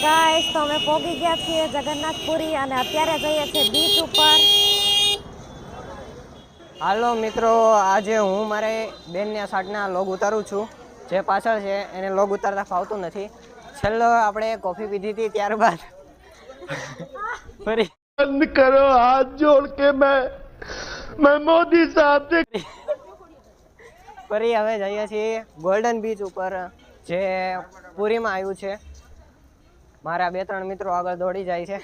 Guys તો અમે પહોંચી ગયા છીએ જગન્નાથપુરી અને અત્યારે જઈએ છીએ બીચ ઉપર. હાલો મિત્રો, આજે હું મારે બેનના શાર્ટના લોગ ઉતારું છું. જે પાછળ છે એને લોગ ઉતારતા ફાવતું નથી. છેલ્લો આપણે કોફી પીધી હતી ત્યારબાદ ફરી બંધ કરો હાથ જોડ કે मैं मोदी साहब से ફરી હવે જઈએ છીએ ગોલ્ડન બીચ ઉપર, જે પુરીમાં આવ્યું છે. મારા 2-3 મિત્રો આગળ દોડી જાય છે.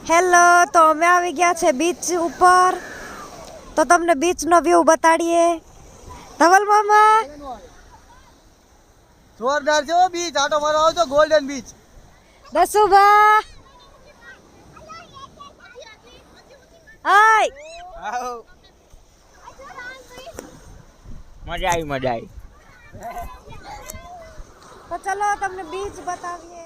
હેલો, તો અમે આવી ગયા છે બીચ ઉપર. તો તમને બીચનો વ્યૂ બતાડીએ. ધવલ મામા જોરદાર છે બીચ. આટો મારો આવતો ગોલ્ડન બીચ. દસુભા હાય. મજા આવી. તો ચલો તમને બીચ બતાવીએ.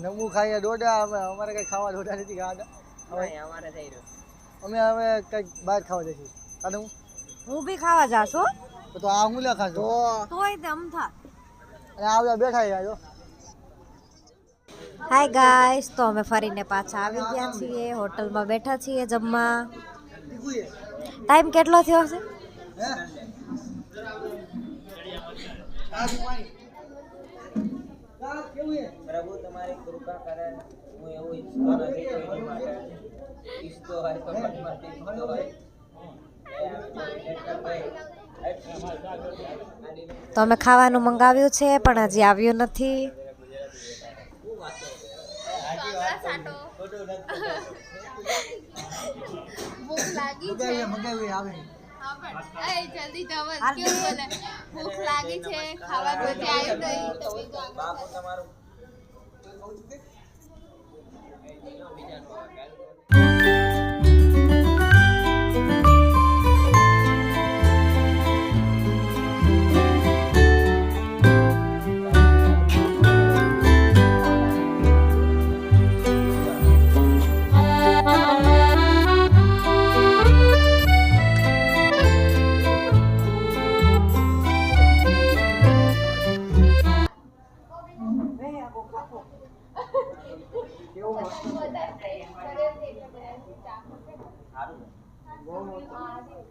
નમું ખાઈએ દોડા. અમારે કઈ ખાવા દોડા નથી ખાવા. અમારે થઈ રહ્યું. અમે હવે કઈક બહાર ખાવા જઈશું. કાદું હું બી ખાવા જાશું. તો આ હું લે ખાશો. તોય તે અમથા. અને આવ્યા બેઠા યાર. હાય ગાઈસ, તો અમે ફરીને પાછા આવી ગયા છીએ. હોટલમાં બેઠા છીએ જમવા. ટાઈમ કેટલો થયો છે? પ્રભુ તમારી કૃપા કરે. હું એવું ઈચ્છતો નથી કોઈની માટે. ઈચ્છતો હોય તો મનમાંથી ઈચ્છતો હોય. તો અમે ખાવાનું મંગાવ્યું છે પણ હજી આવ્યું નથી. ભૂખ લાગી છે. જલ્દી ધવલ કેવું બોલે? ભૂખ લાગી છે, ખાવા પછી આવી ગઈ. બાપુ તમારું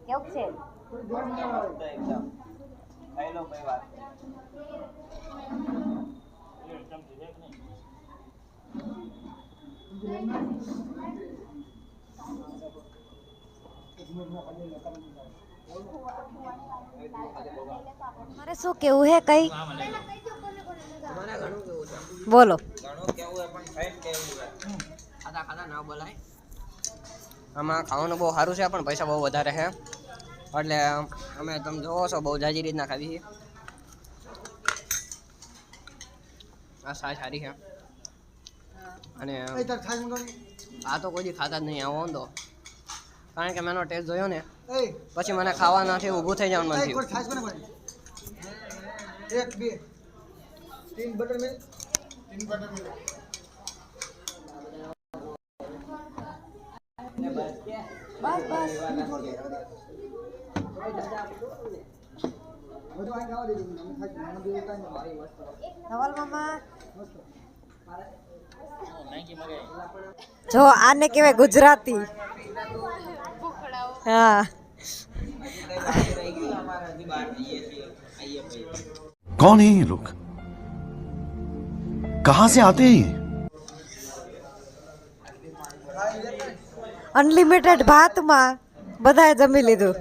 કેવું છે? એકદમ ખાઈ લો ભાઈ વાત. મારે શું કેવું હે કઈ? બોલો. ઘણું કેવું હોય પણ ખાઈને કેવું હોય. ખાતા ના બોલાય. આમાં ખાવાનું બહુ સારું છે પણ પૈસા બહુ વધારે છે. એટલે અમે તમે જોવો છો બહુ જાજી રીતના ખાવી છે. આ સારી છે. અને આ તો કોઈ દી ખાતા જ નહીં આવો તો, કારણ કે મેં એનો ટેસ્ટ જોયો ને પછી મને ખાવાનાથી ઊભું થઈ જવાનું મન થયું. એક બે 3 બટર મિલ્ક. ધવલ મામા જો આને કહેવાય ગુજરાતી. હા. कौन है ये लोग? कहां से आते हैं ये? અનલિમિટેડ ભાતમાં બધાએ જમી લીધું.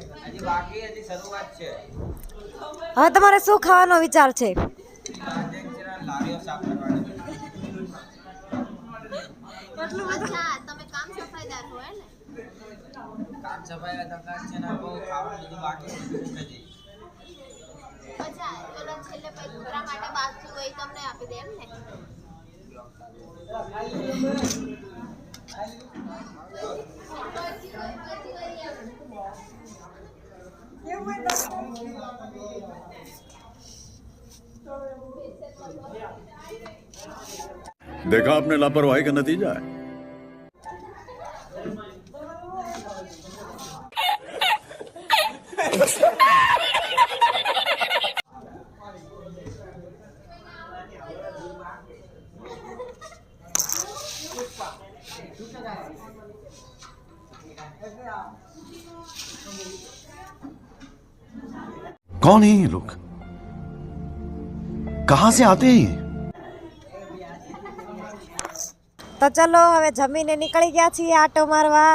હવે તમારે શું ખાવાનો વિચાર છે? અચ્છા, તમે કામ સફાઈદાર હો ને? કામ સફાઈ તકાત છે ના બહુ ખાવાનું બધું બાકી છે. અચ્છા, ઓલા છેલ્લે બાકી હોય તમને આપી દે એમ ને देखा आपने लापरवाही का नतीजा है। कौन है ये लोग? कहां से आते हैं ये? તો ચલો હવે જમીને નીકળી ગયા છીએ આટો મારવા.